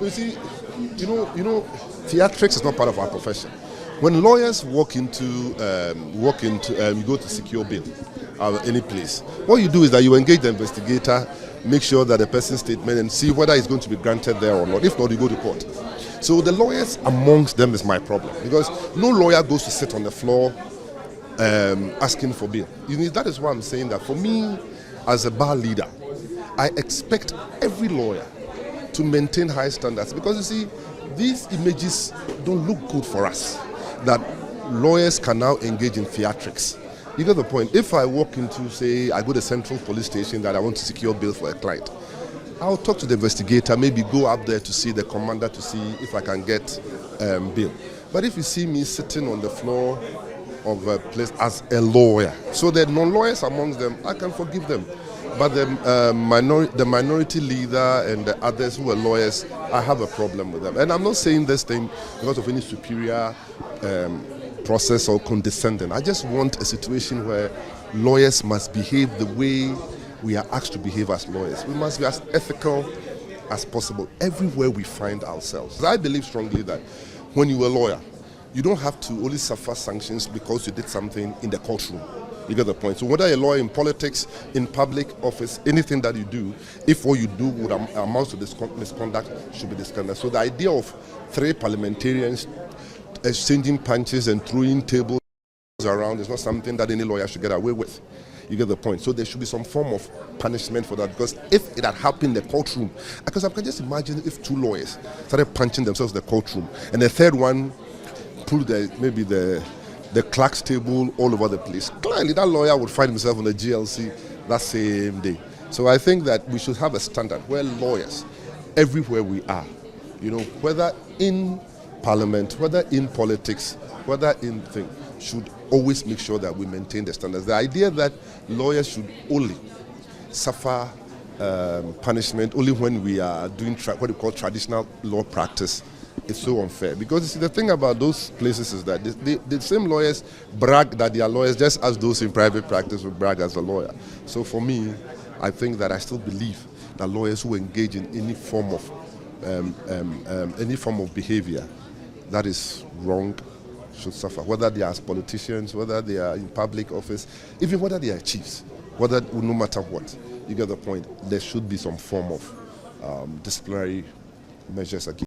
You see, theatrics is not part of our profession. When lawyers walk into, you go to secure bail, any place. What you do is that you engage the investigator, make sure that the person's statement, and see whether it's going to be granted there or not. If not, you go to court. So the lawyers amongst them is my problem, because no lawyer goes to sit on the floor asking for bail. That is why I'm saying that for me, as a bar leader, I expect every lawyer to maintain high standards, because you see, these images don't look good for us, that lawyers can now engage in theatrics. You get the point. If I walk into, say, I go to Central Police Station that I want to secure bail for a client, I'll talk to the investigator, maybe go up there to see the commander to see if I can get bail. But if you see me sitting on the floor of a place as a lawyer, so the non-lawyers amongst them, I can forgive them. But the minority leader and the others who are lawyers, I have a problem with them. And I'm not saying this thing because of any superior process or condescending. I just want a situation where lawyers must behave the way we are asked to behave as lawyers. We must be as ethical as possible everywhere we find ourselves. I believe strongly that when you're a lawyer, you don't have to only suffer sanctions because you did something in the courtroom. You get the point. So whether you're a lawyer in politics, in public office, anything that you do, if what you do would amount to misconduct, should be misconduct. So the idea of 3 parliamentarians exchanging punches and throwing tables around is not something that any lawyer should get away with. You get the point. So there should be some form of punishment for that, because if it had happened in the courtroom, because I can just imagine if 2 lawyers started punching themselves in the courtroom and the third one pulled maybe the clerk's table all over the place. Clearly, that lawyer would find himself on the GLC that same day. So I think that we should have a standard where lawyers, everywhere we are, whether in parliament, whether in politics, whether in things, should always make sure that we maintain the standards. The idea that lawyers should only suffer punishment only when we are doing what we call traditional law practice, it's so unfair. Because you see, the thing about those places is that the same lawyers brag that they are lawyers just as those in private practice would brag as a lawyer. So for me, I think that I still believe that lawyers who engage in any form of behavior that is wrong should suffer, whether they are as politicians, whether they are in public office, even whether they are chiefs, no matter what. You get the point. There should be some form of disciplinary measures against